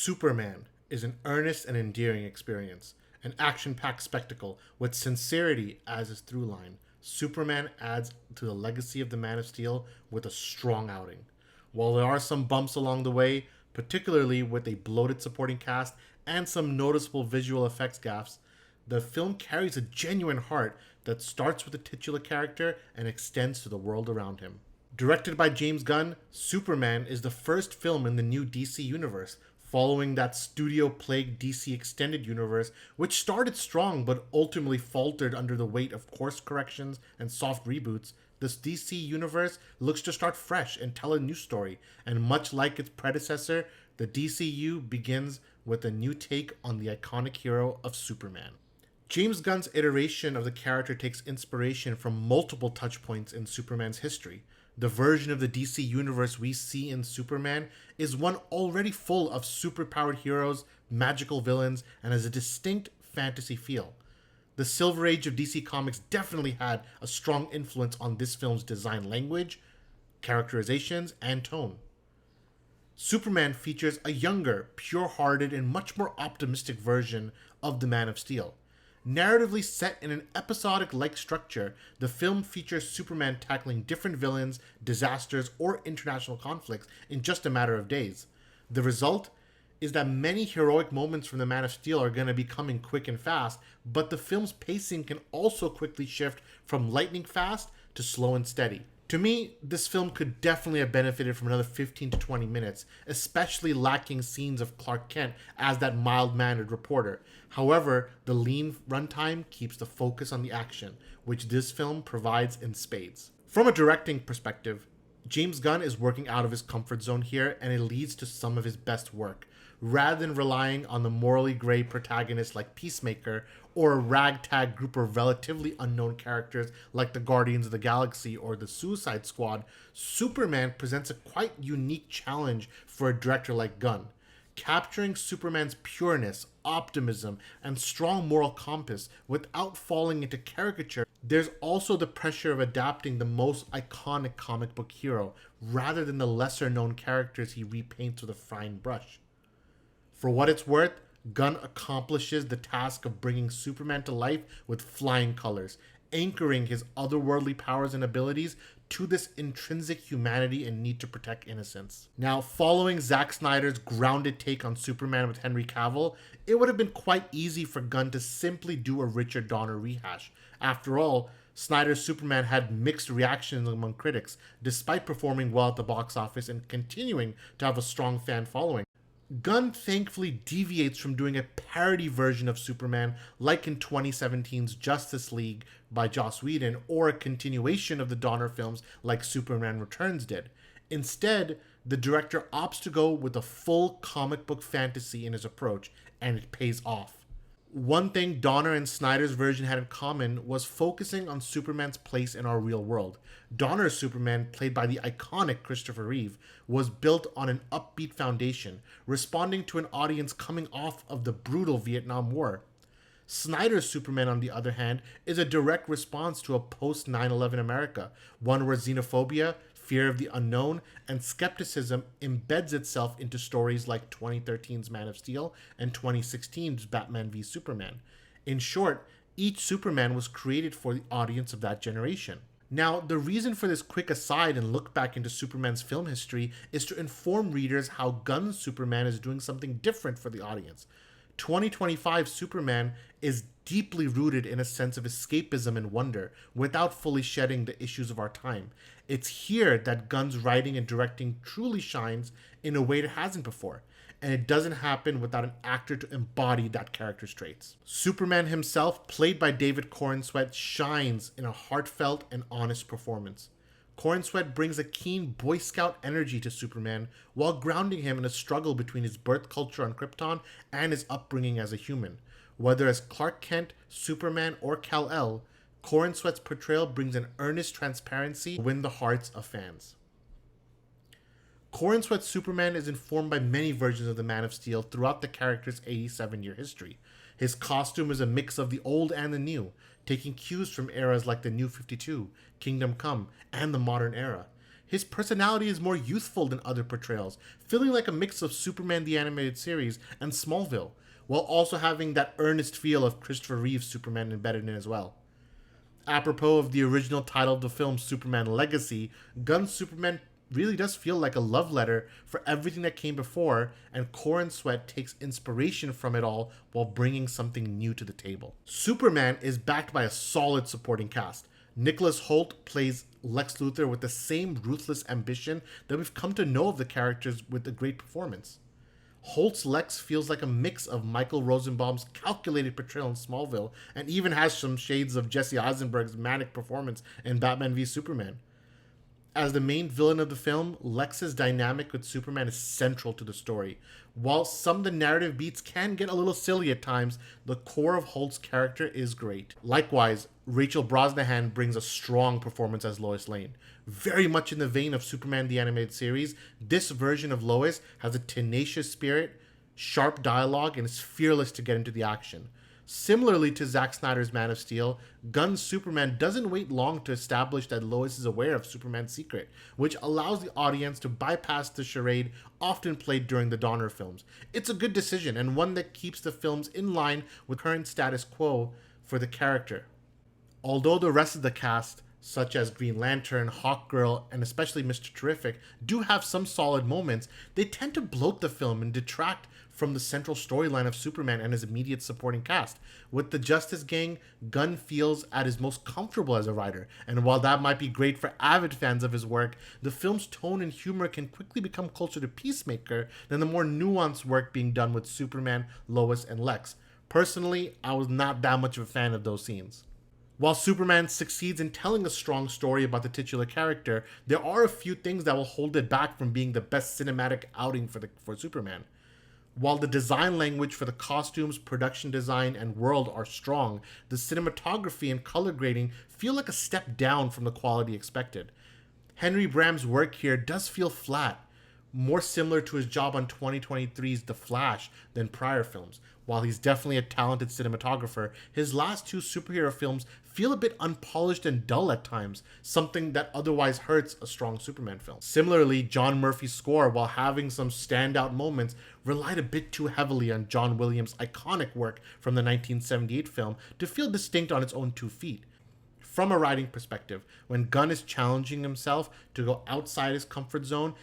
Superman is an earnest and endearing experience, an action-packed spectacle with sincerity as his through line. Superman adds to the legacy of the Man of Steel with a strong outing. While there are some bumps along the way, particularly with a bloated supporting cast and some noticeable visual effects gaffes, the film carries a genuine heart that starts with the titular character and extends to the world around him. Directed by James Gunn, Superman is the first film in the new DC universe, following that studio-plagued DC Extended Universe, which started strong but ultimately faltered under the weight of course corrections and soft reboots. This DC universe looks to start fresh and tell a new story, and much like its predecessor, the DCU begins with a new take on the iconic hero of Superman. James Gunn's iteration of the character takes inspiration from multiple touchpoints in Superman's history. The version of the DC universe we see in Superman is one already full of superpowered heroes, magical villains, and has a distinct fantasy feel. The Silver Age of DC Comics definitely had a strong influence on this film's design language, characterizations, and tone. Superman features a younger, pure-hearted, and much more optimistic version of the Man of Steel. Narratively set in an episodic-like structure, the film features Superman tackling different villains, disasters, or international conflicts in just a matter of days. The result is that many heroic moments from the Man of Steel are going to be coming quick and fast, but the film's pacing can also quickly shift from lightning fast to slow and steady. To me, this film could definitely have benefited from another 15 to 20 minutes, especially lacking scenes of Clark Kent as that mild-mannered reporter. However, the lean runtime keeps the focus on the action, which this film provides in spades. From a directing perspective, James Gunn is working out of his comfort zone here, and it leads to some of his best work. Rather than relying on the morally gray protagonist like Peacemaker or a ragtag group of relatively unknown characters like the Guardians of the Galaxy or the Suicide Squad, Superman presents a quite unique challenge for a director like Gunn. Capturing Superman's pureness, optimism, and strong moral compass without falling into caricature, there's also the pressure of adapting the most iconic comic book hero rather than the lesser known characters he repaints with a fine brush. For what it's worth, Gunn accomplishes the task of bringing Superman to life with flying colors, anchoring his otherworldly powers and abilities to this intrinsic humanity and need to protect innocence. Now, following Zack Snyder's grounded take on Superman with Henry Cavill, it would have been quite easy for Gunn to simply do a Richard Donner rehash. After all, Snyder's Superman had mixed reactions among critics, despite performing well at the box office and continuing to have a strong fan following. Gunn thankfully deviates from doing a parody version of Superman like in 2017's Justice League by Joss Whedon or a continuation of the Donner films like Superman Returns did. Instead, the director opts to go with a full comic book fantasy in his approach, and it pays off. One thing Donner and Snyder's version had in common was focusing on Superman's place in our real world. Donner's Superman, played by the iconic Christopher Reeve, was built on an upbeat foundation, responding to an audience coming off of the brutal Vietnam War. Snyder's Superman, on the other hand, is a direct response to a post-9/11 America, one where xenophobia, fear of the unknown, and skepticism embeds itself into stories like 2013's Man of Steel and 2016's Batman v Superman. In short, each Superman was created for the audience of that generation. Now, the reason for this quick aside and look back into Superman's film history is to inform readers how Gunn's Superman is doing something different for the audience. 2025 Superman is deeply rooted in a sense of escapism and wonder without fully shedding the issues of our time. It's here that Gunn's writing and directing truly shines in a way it hasn't before, and it doesn't happen without an actor to embody that character's traits. Superman himself, played by David Corenswet, shines in a heartfelt and honest performance. Corenswet brings a keen Boy Scout energy to Superman while grounding him in a struggle between his birth culture on Krypton and his upbringing as a human. Whether as Clark Kent, Superman, or Kal-El, Corenswet's portrayal brings an earnest transparency to win the hearts of fans. Corenswet's Superman is informed by many versions of the Man of Steel throughout the character's 87-year history. His costume is a mix of the old and the new, taking cues from eras like the New 52, Kingdom Come, and the modern era. His personality is more youthful than other portrayals, feeling like a mix of Superman the Animated Series and Smallville, while also having that earnest feel of Christopher Reeve's Superman embedded in as well. Apropos of the original title of the film, Superman Legacy, Gunn's Superman really does feel like a love letter for everything that came before, and Corenswet takes inspiration from it all while bringing something new to the table. Superman is backed by a solid supporting cast. Nicholas Hoult plays Lex Luthor with the same ruthless ambition that we've come to know of the characters with a great performance. Holt's Lex feels like a mix of Michael Rosenbaum's calculated portrayal in Smallville and even has some shades of Jesse Eisenberg's manic performance in Batman v Superman. As the main villain of the film, Lex's dynamic with Superman is central to the story. While some of the narrative beats can get a little silly at times, the core of Holt's character is great. Likewise, Rachel Brosnahan brings a strong performance as Lois Lane. Very much in the vein of Superman the Animated Series, this version of Lois has a tenacious spirit, sharp dialogue, and is fearless to get into the action. Similarly to Zack Snyder's Man of Steel, Gunn's Superman doesn't wait long to establish that Lois is aware of Superman's secret, which allows the audience to bypass the charade often played during the Donner films. It's a good decision, and one that keeps the films in line with current status quo for the character. Although the rest of the cast, such as Green Lantern, Hawkgirl, and especially Mr. Terrific, do have some solid moments, they tend to bloat the film and detract from the central storyline of Superman and his immediate supporting cast. With the Justice Gang, Gunn feels at his most comfortable as a writer, and while that might be great for avid fans of his work, the film's tone and humor can quickly become closer to Peacemaker than the more nuanced work being done with Superman, Lois, and Lex. Personally, I was not that much of a fan of those scenes. While Superman succeeds in telling a strong story about the titular character, there are a few things that will hold it back from being the best cinematic outing for Superman. While the design language for the costumes, production design, and world are strong, the cinematography and color grading feel like a step down from the quality expected. Henry Bram's work here does feel flat, more similar to his job on 2023's The Flash than prior films. While he's definitely a talented cinematographer, his last two superhero films feel a bit unpolished and dull at times, something that otherwise hurts a strong Superman film. Similarly, John Murphy's score, while having some standout moments, relied a bit too heavily on John Williams' iconic work from the 1978 film to feel distinct on its own 2 feet. From a writing perspective, when Gunn is challenging himself to go outside his comfort zone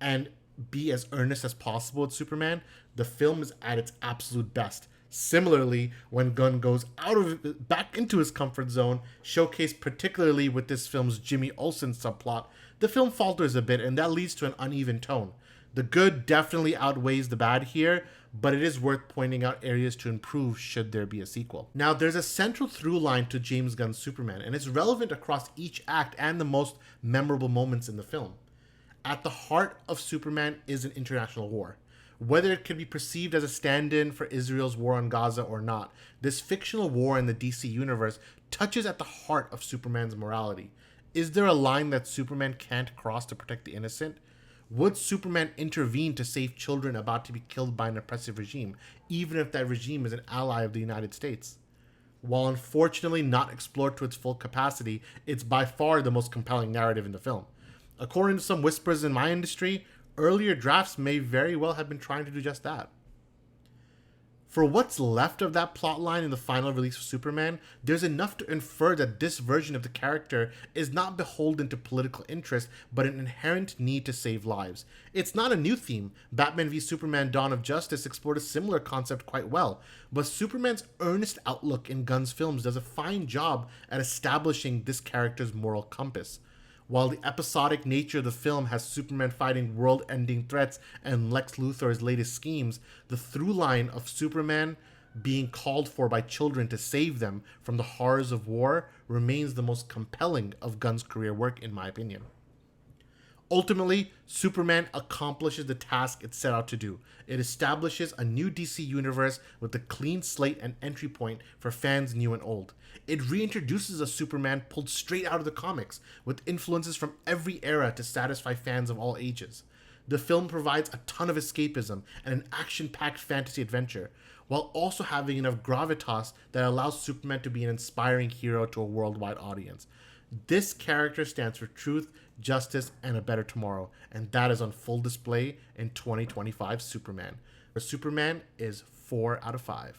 and be as earnest as possible with Superman, the film is at its absolute best. Similarly, when Gunn goes back into his comfort zone, showcased particularly with this film's Jimmy Olsen subplot, the film falters a bit, and that leads to an uneven tone. The good definitely outweighs the bad here, but it is worth pointing out areas to improve should there be a sequel. Now, there's a central through line to James Gunn's Superman, and it's relevant across each act and the most memorable moments in the film. At the heart of Superman is an international war. Whether it can be perceived as a stand-in for Israel's war on Gaza or not, this fictional war in the DC universe touches at the heart of Superman's morality. Is there a line that Superman can't cross to protect the innocent? Would Superman intervene to save children about to be killed by an oppressive regime, even if that regime is an ally of the United States? While unfortunately not explored to its full capacity, it's by far the most compelling narrative in the film. According to some whispers in my industry, earlier drafts may very well have been trying to do just that. For what's left of that plotline in the final release of Superman, there's enough to infer that this version of the character is not beholden to political interest, but an inherent need to save lives. It's not a new theme. Batman v Superman: Dawn of Justice explored a similar concept quite well, but Superman's earnest outlook in Gunn's films does a fine job at establishing this character's moral compass. While the episodic nature of the film has Superman fighting world-ending threats and Lex Luthor's latest schemes, the through line of Superman being called for by children to save them from the horrors of war remains the most compelling of Gunn's career work, in my opinion. Ultimately, Superman accomplishes the task it set out to do. It establishes a new DC universe with a clean slate and entry point for fans new and old. It reintroduces a Superman pulled straight out of the comics, with influences from every era to satisfy fans of all ages. The film provides a ton of escapism and an action-packed fantasy adventure, while also having enough gravitas that allows Superman to be an inspiring hero to a worldwide audience. This character stands for truth, justice, and a better tomorrow. And that is on full display in 2025 Superman, where Superman is 4 out of 5.